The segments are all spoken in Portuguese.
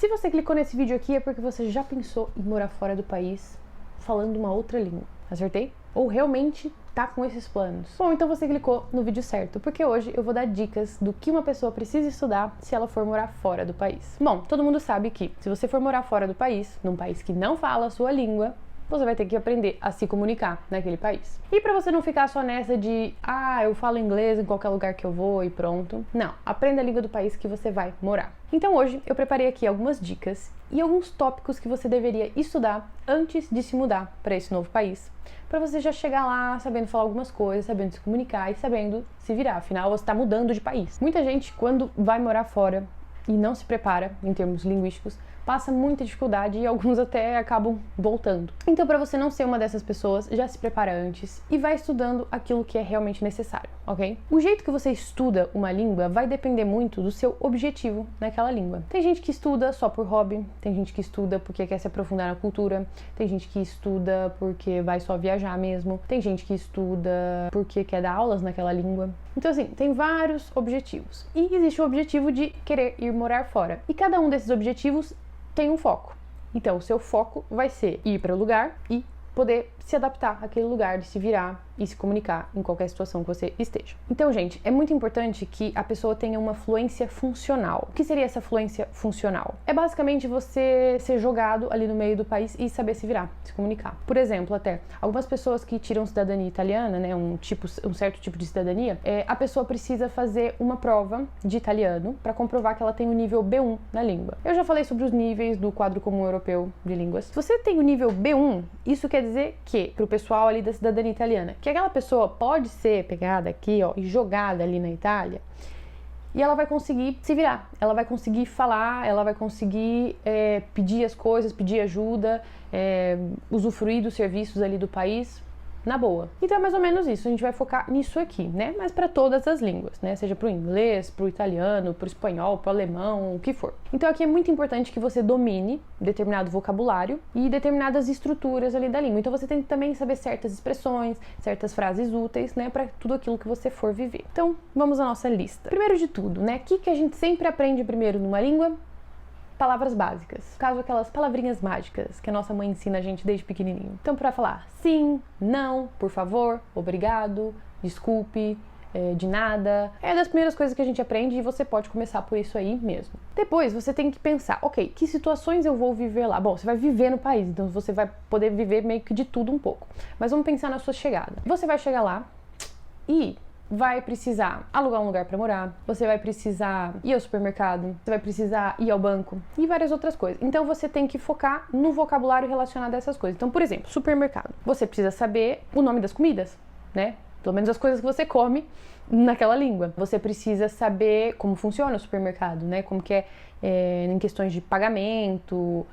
Se você clicou nesse vídeo aqui é porque você já pensou em morar fora do país falando uma outra língua. Acertei? Ou realmente tá com esses planos? Bom, então você clicou no vídeo certo, porque hoje eu vou dar dicas do que uma pessoa precisa estudar se ela for morar fora do país. Bom, todo mundo sabe que se você for morar fora do país, num país que não fala a sua língua, você vai ter que aprender a se comunicar naquele país. E para você não ficar só nessa de, eu falo inglês em qualquer lugar que eu vou e pronto. Não, aprenda a língua do país que você vai morar. Então hoje eu preparei aqui algumas dicas e alguns tópicos que você deveria estudar antes de se mudar para esse novo país, para você já chegar lá sabendo falar algumas coisas, sabendo se comunicar e sabendo se virar. Afinal, você está mudando de país. Muita gente, quando vai morar fora e não se prepara em termos linguísticos, passa muita dificuldade e alguns até acabam voltando. Então, para você não ser uma dessas pessoas, já se prepara antes e vai estudando aquilo que é realmente necessário, ok? O jeito que você estuda uma língua vai depender muito do seu objetivo naquela língua. Tem gente que estuda só por hobby, tem gente que estuda porque quer se aprofundar na cultura, tem gente que estuda porque vai só viajar mesmo, tem gente que estuda porque quer dar aulas naquela língua. Então, assim, tem vários objetivos. E existe o objetivo de querer ir morar fora. E cada um desses objetivos tem um foco. Então, o seu foco vai ser ir para o lugar e poder se adaptar àquele lugar, de se virar e se comunicar em qualquer situação que você esteja. Então, gente, é muito importante que a pessoa tenha uma fluência funcional. O que seria essa fluência funcional? É basicamente você ser jogado ali no meio do país e saber se virar, se comunicar. Por exemplo, até algumas pessoas que tiram cidadania italiana, né, um certo tipo de cidadania, a pessoa precisa fazer uma prova de italiano para comprovar que ela tem o nível B1 na língua. Eu já falei sobre os níveis do Quadro Comum Europeu de Línguas. Se você tem o nível B1, isso quer dizer que, pro pessoal ali da cidadania italiana, que aquela pessoa pode ser pegada aqui, ó, e jogada ali na Itália, e ela vai conseguir se virar, ela vai conseguir falar, ela vai conseguir pedir as coisas, pedir ajuda, usufruir dos serviços ali do país, na boa. Então é mais ou menos isso, a gente vai focar nisso aqui, né? Mas para todas as línguas, né? Seja pro inglês, pro italiano, pro espanhol, pro alemão, o que for. Então aqui é muito importante que você domine determinado vocabulário e determinadas estruturas ali da língua. Então você tem que também saber certas expressões, certas frases úteis, né? Para tudo aquilo que você for viver. Então vamos à nossa lista. Primeiro de tudo, né? O que a gente sempre aprende primeiro numa língua? Palavras básicas, no caso aquelas palavrinhas mágicas que a nossa mãe ensina a gente desde pequenininho. Então, para falar sim, não, por favor, obrigado, desculpe, de nada, é das primeiras coisas que a gente aprende e você pode começar por isso aí mesmo. Depois você tem que pensar, ok, que situações eu vou viver lá? Bom, você vai viver no país, então você vai poder viver meio que de tudo um pouco. Mas vamos pensar na sua chegada. Você vai chegar lá e vai precisar alugar um lugar para morar, você vai precisar ir ao supermercado, você vai precisar ir ao banco e várias outras coisas. Então você tem que focar no vocabulário relacionado a essas coisas. Então, por exemplo, supermercado. Você precisa saber o nome das comidas, né? Pelo menos as coisas que você come naquela língua. Você precisa saber como funciona o supermercado, né? Como que em questões de pagamento,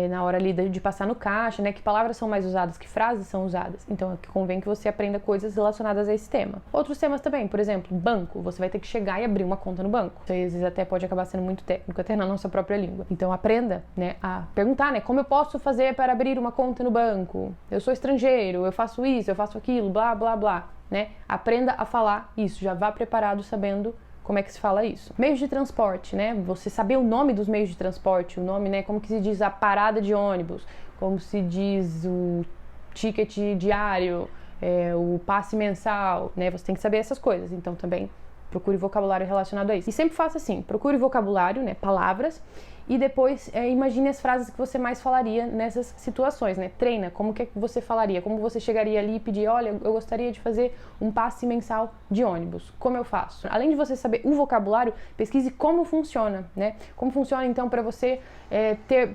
na hora ali de passar no caixa, né? Que palavras são mais usadas, que frases são usadas. Então, convém que você aprenda coisas relacionadas a esse tema. Outros temas também, por exemplo, banco. Você vai ter que chegar e abrir uma conta no banco. Isso às vezes até pode acabar sendo muito técnico, até na nossa própria língua. Então, aprenda, né? A perguntar, né? Como eu posso fazer para abrir uma conta no banco? Eu sou estrangeiro, eu faço isso, eu faço aquilo, blá, blá, blá, né? Aprenda a falar isso. Já vá preparado sabendo como é que se fala isso. Meios de transporte, né? Você saber o nome dos meios de transporte, o nome, né? Como que se diz a parada de ônibus, como se diz o ticket diário, o passe mensal, né? Você tem que saber essas coisas. Então também procure vocabulário relacionado a isso. E sempre faça assim, procure vocabulário, né? Palavras, e depois imagine as frases que você mais falaria nessas situações, né? Treina, como que você falaria, como você chegaria ali e pedir, olha, eu gostaria de fazer um passe mensal de ônibus, como eu faço? Além de você saber o vocabulário, pesquise como funciona, né? Como funciona então para você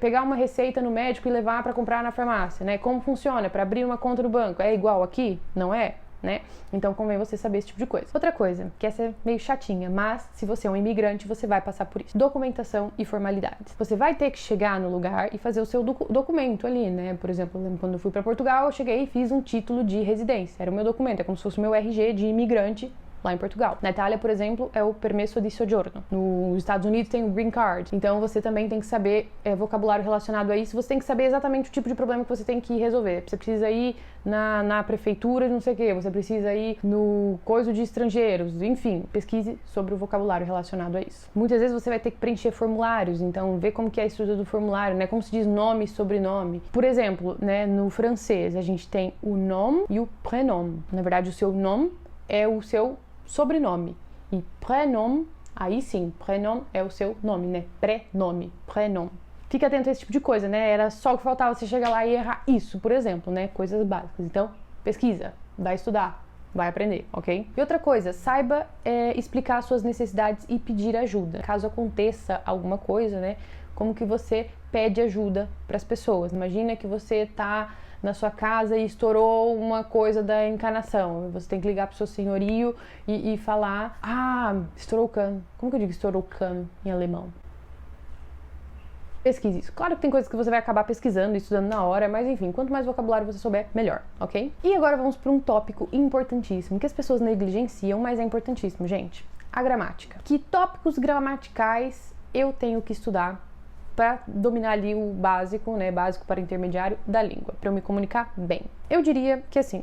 pegar uma receita no médico e levar para comprar na farmácia, né? Como funciona para abrir uma conta no banco? É igual aqui? Não é? Né? Então convém você saber esse tipo de coisa. Outra coisa, que essa é meio chatinha, mas se você é um imigrante, você vai passar por isso. Documentação e formalidades. Você vai ter que chegar no lugar e fazer o seu documento ali, né? Por exemplo, eu lembro quando eu fui para Portugal, eu cheguei e fiz um título de residência. Era o meu documento, é como se fosse o meu RG de imigrante lá em Portugal. Na Itália, por exemplo, é o permesso di soggiorno. Nos Estados Unidos tem o green card. Então você também tem que saber vocabulário relacionado a isso. Você tem que saber exatamente o tipo de problema que você tem que resolver. Você precisa ir na prefeitura de não sei o quê, você precisa ir no coisa de estrangeiros, enfim, pesquise sobre o vocabulário relacionado a isso. Muitas vezes você vai ter que preencher formulários, então ver como que é a estrutura do formulário, né, como se diz nome e sobrenome. Por exemplo, né, no francês a gente tem o nom e o prénom. Na verdade, o seu nome é o seu sobrenome e prénom, aí sim, prénom é o seu nome, né, pré-nome, prénom. Fica atento a esse tipo de coisa, né? Era só o que faltava você chegar lá e errar isso, por exemplo, né? Coisas básicas. Então, pesquisa, vai estudar, vai aprender, ok? E outra coisa, saiba explicar suas necessidades e pedir ajuda. Caso aconteça alguma coisa, né? Como que você pede ajuda para as pessoas. Imagina que você tá na sua casa e estourou uma coisa da encanação. Você tem que ligar pro seu senhorio e falar: ah, estourou o cano. Como que eu digo estourou o cano em alemão? Pesquise isso. Claro que tem coisas que você vai acabar pesquisando e estudando na hora, mas enfim, quanto mais vocabulário você souber, melhor, ok? E agora vamos para um tópico importantíssimo, que as pessoas negligenciam, mas é importantíssimo, gente. A gramática. Que tópicos gramaticais eu tenho que estudar para dominar ali o básico, né, básico para intermediário da língua, para eu me comunicar bem? Eu diria que assim,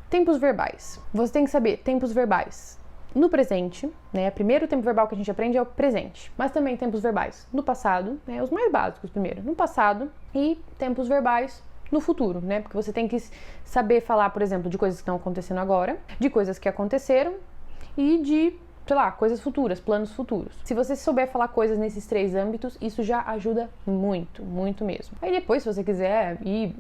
tempos verbais. Você tem que saber tempos verbais no presente, né? O primeiro tempo verbal que a gente aprende é o presente, mas também tempos verbais no passado, né? Os mais básicos primeiro, no passado, e tempos verbais no futuro, né? Porque você tem que saber falar, por exemplo, de coisas que estão acontecendo agora, de coisas que aconteceram e de, sei lá, coisas futuras, planos futuros. Se você souber falar coisas nesses três âmbitos, isso já ajuda muito, muito mesmo. Aí depois, se você quiser ir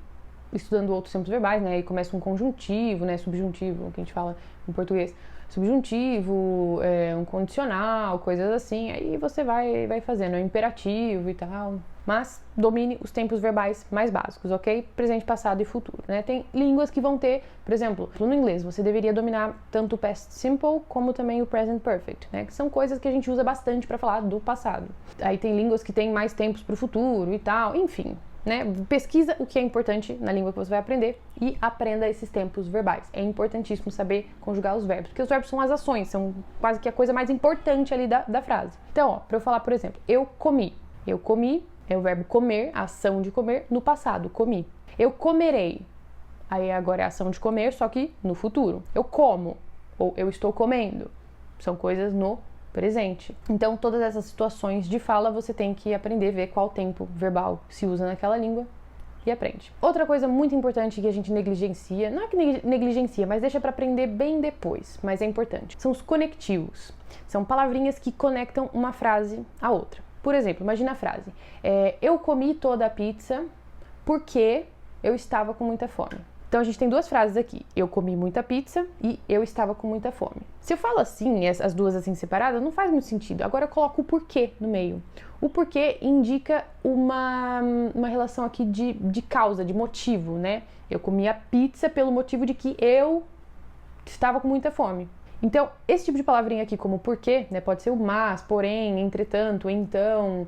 estudando outros tempos verbais, né? Aí começa um conjuntivo, né? Subjuntivo, que a gente fala em português. Subjuntivo, um condicional, coisas assim, aí você vai fazendo, imperativo e tal, mas domine os tempos verbais mais básicos, ok? Presente, passado e futuro, né? Tem línguas que vão ter, por exemplo, no inglês, você deveria dominar tanto o past simple como também o present perfect, né? Que são coisas que a gente usa bastante para falar do passado. Aí tem línguas que têm mais tempos para o futuro e tal, enfim. Né? Pesquisa o que é importante na língua que você vai aprender e aprenda esses tempos verbais. É importantíssimo saber conjugar os verbos, porque os verbos são as ações, são quase que a coisa mais importante ali da frase. Então, ó, para eu falar, por exemplo, eu comi. Eu comi é o verbo comer, a ação de comer, no passado, comi. Eu comerei. Aí agora é a ação de comer, só que no futuro. Eu como, ou eu estou comendo. São coisas no presente. Então, todas essas situações de fala você tem que aprender, ver qual tempo verbal se usa naquela língua e aprende. Outra coisa muito importante que a gente negligencia, não é que negligencia, mas deixa para aprender bem depois, mas é importante, são os conectivos. São palavrinhas que conectam uma frase à outra. Por exemplo, imagina a frase: eu comi toda a pizza porque eu estava com muita fome. Então a gente tem duas frases aqui: eu comi muita pizza e eu estava com muita fome. Se eu falo assim, as duas assim separadas, não faz muito sentido. Agora eu coloco o porquê no meio. O porquê indica uma relação aqui de causa, de motivo, né? Eu comi a pizza pelo motivo de que eu estava com muita fome. Então, esse tipo de palavrinha aqui, como porquê, né? Pode ser o mas, porém, entretanto, então,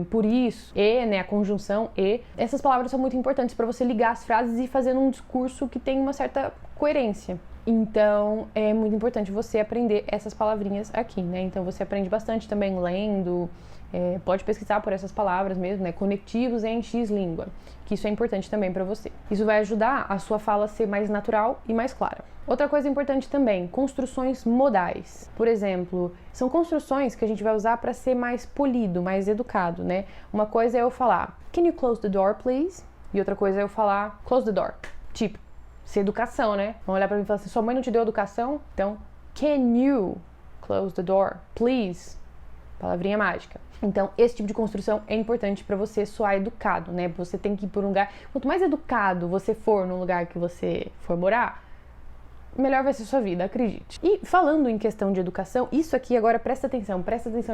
por isso, e, né? A conjunção e. Essas palavras são muito importantes para você ligar as frases e fazer um discurso que tem uma certa coerência. Então, é muito importante você aprender essas palavrinhas aqui, né? Então, você aprende bastante também lendo, pode pesquisar por essas palavras mesmo, né? Conectivos em X língua, que isso é importante também para você. Isso vai ajudar a sua fala a ser mais natural e mais clara. Outra coisa importante também, construções modais. Por exemplo, são construções que a gente vai usar para ser mais polido, mais educado, né? Uma coisa é eu falar, can you close the door, please? E outra coisa é eu falar, close the door. Tipo, ser educação, né? Vão olhar pra mim e falar assim, sua mãe não te deu educação? Então, can you close the door, please? Palavrinha mágica. Então, esse tipo de construção é importante para você soar educado, né? Você tem que ir por um lugar... Quanto mais educado você for no lugar que você for morar, melhor vai ser sua vida, acredite. E falando em questão de educação, isso aqui agora, presta atenção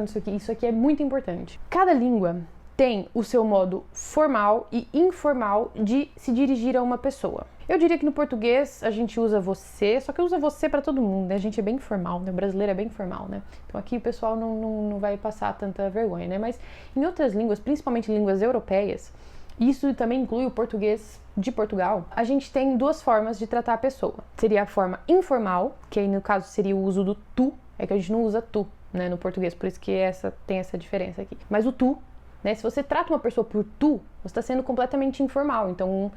nisso aqui, isso aqui é muito importante. Cada língua tem o seu modo formal e informal de se dirigir a uma pessoa. Eu diria que no português a gente usa você, só que usa você para todo mundo, né? A gente é bem formal, né? O brasileiro é bem formal, né? Então aqui o pessoal não vai passar tanta vergonha, né? Mas em outras línguas, principalmente línguas europeias, isso também inclui o português de Portugal, a gente tem duas formas de tratar a pessoa. Seria a forma informal, que aí no caso seria o uso do tu, é que a gente não usa tu, né, no português, por isso que tem essa diferença aqui. Mas o tu, né, se você trata uma pessoa por tu, você está sendo completamente informal, então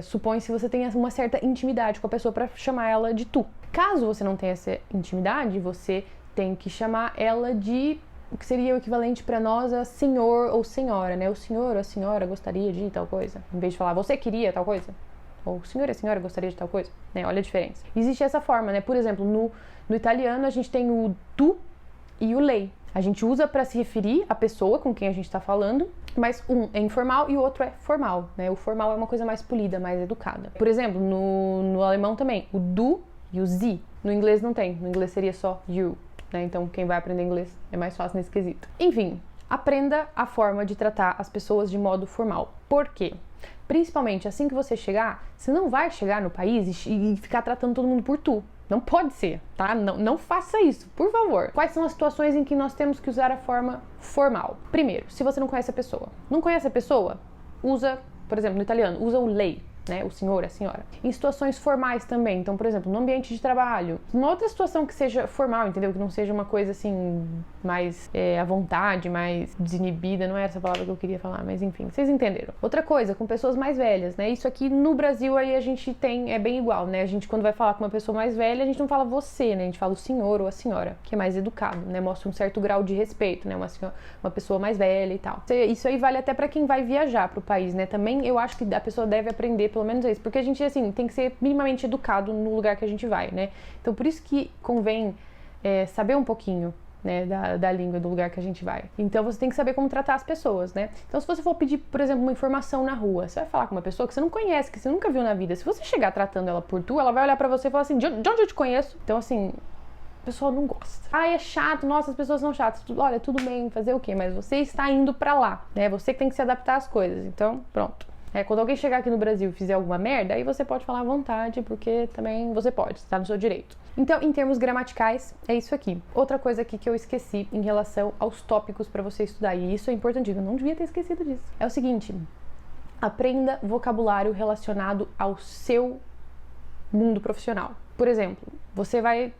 supõe-se você tenha uma certa intimidade com a pessoa para chamar ela de tu. Caso você não tenha essa intimidade, você tem que chamar ela de o que seria o equivalente para nós a senhor ou senhora, né? O senhor ou a senhora gostaria de tal coisa, em vez de falar você queria tal coisa, ou o senhor e a senhora gostaria de tal coisa, né? Olha a diferença. Existe essa forma, né? Por exemplo, no italiano a gente tem o tu e o lei. A gente usa para se referir à pessoa com quem a gente está falando, mas um é informal e o outro é formal, né? O formal é uma coisa mais polida, mais educada. Por exemplo, no alemão também, o du e o sie. No inglês não tem, no inglês seria só you. Então, quem vai aprender inglês é mais fácil nesse quesito. Enfim, aprenda a forma de tratar as pessoas de modo formal. Por quê? Principalmente assim que você chegar, você não vai chegar no país e ficar tratando todo mundo por tu. Não pode ser, tá? Não faça isso, por favor. Quais são as situações em que nós temos que usar a forma formal? Primeiro, se você não conhece a pessoa. Não conhece a pessoa? Usa, por exemplo, no italiano, usa o lei. Né, o senhor, a senhora. Em situações formais também, então, por exemplo, no ambiente de trabalho, uma outra situação que seja formal, entendeu? Que não seja uma coisa assim, mais à vontade, mais desinibida, não é essa palavra que eu queria falar, mas enfim, vocês entenderam. Outra coisa, com pessoas mais velhas, né? Isso aqui no Brasil aí a gente tem, é bem igual, né? A gente quando vai falar com uma pessoa mais velha, a gente não fala você, né? A gente fala o senhor ou a senhora, que é mais educado, né? Mostra um certo grau de respeito, né? Uma pessoa mais velha e tal. Isso aí vale até pra quem vai viajar pro país, né? Também eu acho que a pessoa deve aprender pelo menos isso, porque a gente, assim, tem que ser minimamente educado no lugar que a gente vai, né? Então, por isso que convém saber um pouquinho, né, da língua do lugar que a gente vai. Então, você tem que saber como tratar as pessoas, né? Então, se você for pedir, por exemplo, uma informação na rua, você vai falar com uma pessoa que você não conhece, que você nunca viu na vida. Se você chegar tratando ela por tu, ela vai olhar pra você e falar assim, de onde eu te conheço? Então, assim, o pessoal não gosta. Ai, é chato, nossa, as pessoas são chatas. Olha, tudo bem, fazer o quê? Mas você está indo pra lá, né? Você que tem que se adaptar às coisas. Então, pronto. Quando alguém chegar aqui no Brasil e fizer alguma merda, aí você pode falar à vontade, porque também você pode, está no seu direito. Então, em termos gramaticais, é isso aqui. Outra coisa aqui que eu esqueci em relação aos tópicos para você estudar, e isso é importantíssimo, eu não devia ter esquecido disso. É o seguinte, aprenda vocabulário relacionado ao seu mundo profissional. Por exemplo, você vai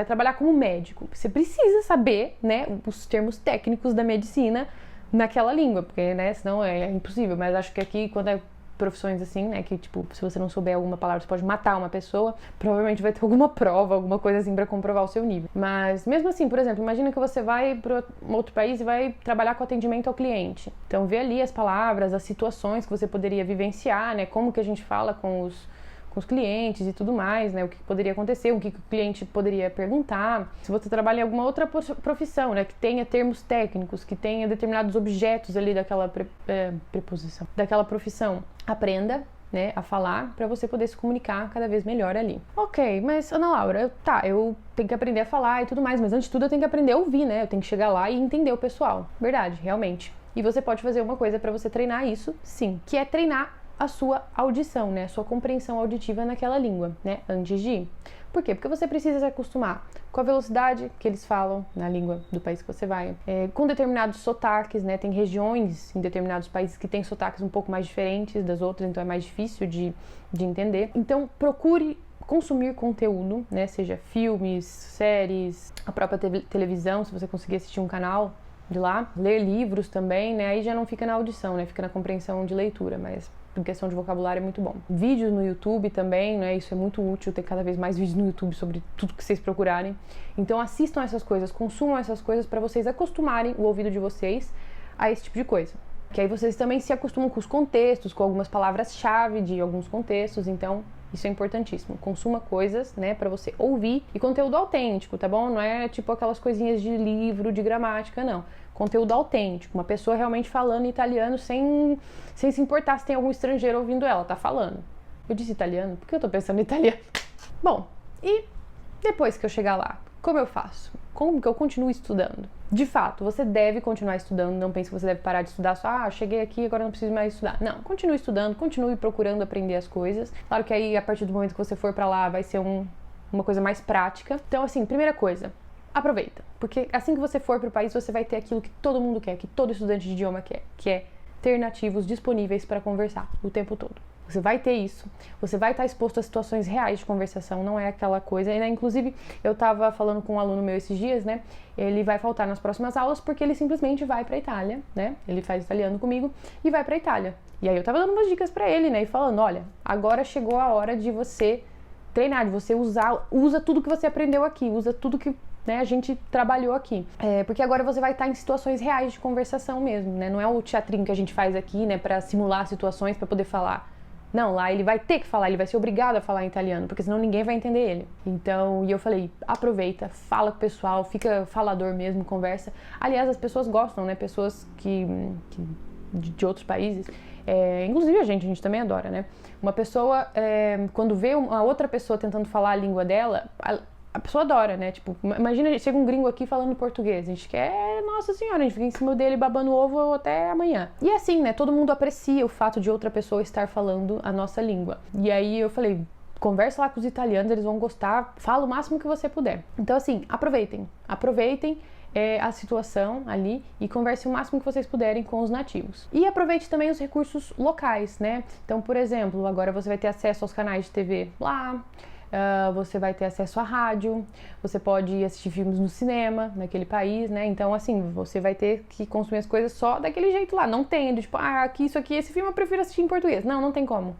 trabalhar como médico, você precisa saber, né, os termos técnicos da medicina naquela língua, porque, né, senão é impossível, mas acho que aqui, quando é profissões assim, né, que, tipo, se você não souber alguma palavra, você pode matar uma pessoa, provavelmente vai ter alguma prova, alguma coisa assim pra comprovar o seu nível. Mas, mesmo assim, por exemplo, imagina que você vai pra outro país e vai trabalhar com atendimento ao cliente. Então, vê ali as palavras, as situações que você poderia vivenciar, né, como que a gente fala com os clientes e tudo mais, né? O que poderia acontecer, o que o cliente poderia perguntar. Se você trabalha em alguma outra profissão, né? Que tenha termos técnicos, que tenha determinados objetos ali daquela preposição, daquela profissão, aprenda, né, a falar para você poder se comunicar cada vez melhor ali. Ok, mas Ana Laura, eu tenho que aprender a falar e tudo mais, mas antes de tudo eu tenho que aprender a ouvir, né? Eu tenho que chegar lá e entender o pessoal. Verdade, realmente. E você pode fazer uma coisa para você treinar isso, sim, que é treinar a sua audição, né, a sua compreensão auditiva naquela língua, né, antes de ir. Por quê? Porque você precisa se acostumar com a velocidade que eles falam na língua do país que você vai, com determinados sotaques, né, tem regiões em determinados países que têm sotaques um pouco mais diferentes das outras, então é mais difícil de entender. Então, procure consumir conteúdo, né, seja filmes, séries, a própria televisão, se você conseguir assistir um canal de lá, ler livros também, né, aí já não fica na audição, né, fica na compreensão de leitura, mas em questão de vocabulário é muito bom. Vídeos no YouTube também, né? Isso é muito útil, ter cada vez mais vídeos no YouTube sobre tudo que vocês procurarem. Então assistam essas coisas, consumam essas coisas para vocês acostumarem o ouvido de vocês a esse tipo de coisa. Que aí vocês também se acostumam com os contextos, com algumas palavras-chave de alguns contextos, então isso é importantíssimo. Consuma coisas, né, para você ouvir, e conteúdo autêntico, tá bom? Não é tipo aquelas coisinhas de livro, de gramática, não. Conteúdo autêntico, uma pessoa realmente falando italiano sem se importar se tem algum estrangeiro ouvindo ela, tá falando. Eu disse italiano? Por que eu tô pensando em italiano? Bom, e depois que eu chegar lá, como eu faço? Como que eu continuo estudando? De fato, você deve continuar estudando, não pense que você deve parar de estudar só, cheguei aqui, agora não preciso mais estudar. Não, continue estudando, continue procurando aprender as coisas. Claro que aí, a partir do momento que você for pra lá, vai ser uma coisa mais prática. Então, assim, primeira coisa, aproveita. Porque assim que você for pro país, você vai ter aquilo que todo mundo quer, que todo estudante de idioma quer, que é ter nativos disponíveis para conversar o tempo todo. Você vai ter isso, você vai estar exposto a situações reais de conversação, não é aquela coisa, né? Inclusive, eu estava falando com um aluno meu esses dias, né? Ele vai faltar nas próximas aulas porque ele simplesmente vai para a Itália, né? Ele faz italiano comigo e vai para a Itália. E aí eu tava dando umas dicas para ele, né? E falando, olha, agora chegou a hora de você treinar, de você usa tudo que você aprendeu aqui, usa tudo que, né, a gente trabalhou aqui. Porque agora você vai estar em situações reais de conversação mesmo, né? Não é o teatrinho que a gente faz aqui, né, para simular situações para poder falar. Não, lá ele vai ter que falar, ele vai ser obrigado a falar em italiano, porque senão ninguém vai entender ele. Então, e eu falei, aproveita, fala com o pessoal, fica falador mesmo, conversa. Aliás, as pessoas gostam, né? Pessoas de outros países, inclusive a gente também adora, né? Uma pessoa, quando vê uma outra pessoa tentando falar a língua dela, a pessoa adora, né? Tipo, imagina, chega um gringo aqui falando português, a gente quer, nossa senhora, a gente fica em cima dele babando ovo até amanhã. E assim, né? Todo mundo aprecia o fato de outra pessoa estar falando a nossa língua. E aí eu falei, conversa lá com os italianos, eles vão gostar, fala o máximo que você puder. Então assim, aproveitem a situação ali e converse o máximo que vocês puderem com os nativos. E aproveite também os recursos locais, né? Então, por exemplo, agora você vai ter acesso aos canais de TV lá, você vai ter acesso à rádio, você pode assistir filmes no cinema naquele país, né? Então, assim, você vai ter que consumir as coisas só daquele jeito lá. Não tem, tipo, aqui, isso aqui, esse filme eu prefiro assistir em português. Não tem como.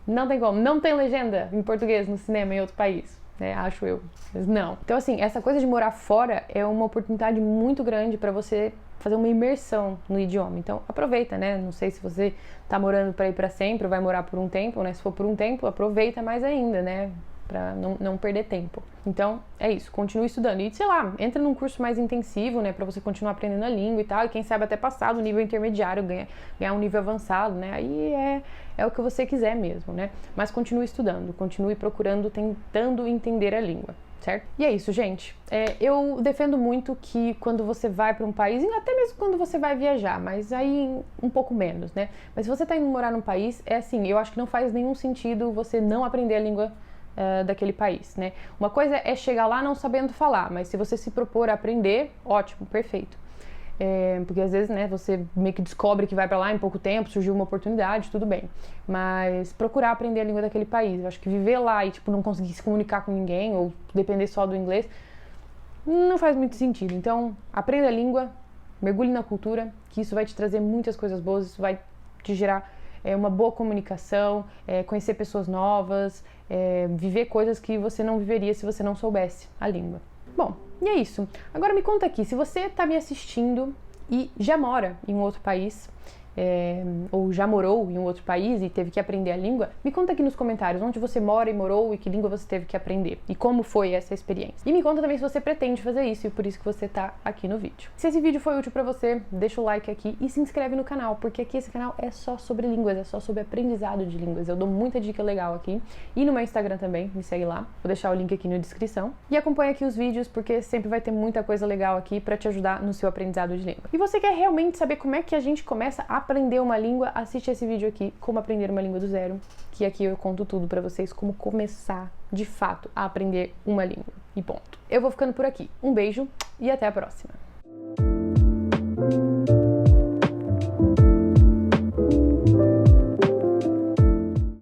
Não tem como. Não tem legenda em português no cinema em outro país, né? Acho eu. Mas não. Então, assim, essa coisa de morar fora é uma oportunidade muito grande para você fazer uma imersão no idioma. Então, aproveita, né? Não sei se você tá morando para ir para sempre ou vai morar por um tempo, né? Se for por um tempo, aproveita mais ainda, né? Pra não perder tempo. Então, é isso, continue estudando. E, sei lá, entra num curso mais intensivo, né, pra você continuar aprendendo a língua e tal, e quem sabe até passar do nível intermediário, ganhar um nível avançado, né, aí é o que você quiser mesmo, né, mas continue estudando, continue procurando, tentando entender a língua, certo? E é isso, gente. Eu defendo muito que quando você vai para um país, e até mesmo quando você vai viajar, mas aí um pouco menos, né, mas se você tá indo morar num país, é assim, eu acho que não faz nenhum sentido você não aprender a língua daquele país, né? Uma coisa é chegar lá não sabendo falar, mas se você se propor a aprender, ótimo, perfeito. Porque às vezes, né, você meio que descobre que vai pra lá em pouco tempo, surgiu uma oportunidade, tudo bem. Mas procurar aprender a língua daquele país. Eu acho que viver lá e, tipo, não conseguir se comunicar com ninguém ou depender só do inglês, não faz muito sentido. Então, aprenda a língua, mergulhe na cultura, que isso vai te trazer muitas coisas boas, isso vai te gerar uma boa comunicação, conhecer pessoas novas, viver coisas que você não viveria se você não soubesse a língua. Bom, e é isso. Agora me conta aqui, se você está me assistindo e já mora em um outro país, ou já morou em um outro país e teve que aprender a língua, me conta aqui nos comentários onde você mora e morou e que língua você teve que aprender e como foi essa experiência. E me conta também se você pretende fazer isso e por isso que você tá aqui no vídeo. Se esse vídeo foi útil pra você, deixa o like aqui e se inscreve no canal, porque aqui esse canal é só sobre línguas, é só sobre aprendizado de línguas. Eu dou muita dica legal aqui e no meu Instagram também, me segue lá. Vou deixar o link aqui na descrição. E acompanha aqui os vídeos, porque sempre vai ter muita coisa legal aqui pra te ajudar no seu aprendizado de língua. E você quer realmente saber como é que a gente começa a aprender uma língua, assiste esse vídeo aqui, Como Aprender uma Língua do Zero, que aqui eu conto tudo pra vocês, como começar, de fato, a aprender uma língua. E ponto. Eu vou ficando por aqui. Um beijo e até a próxima.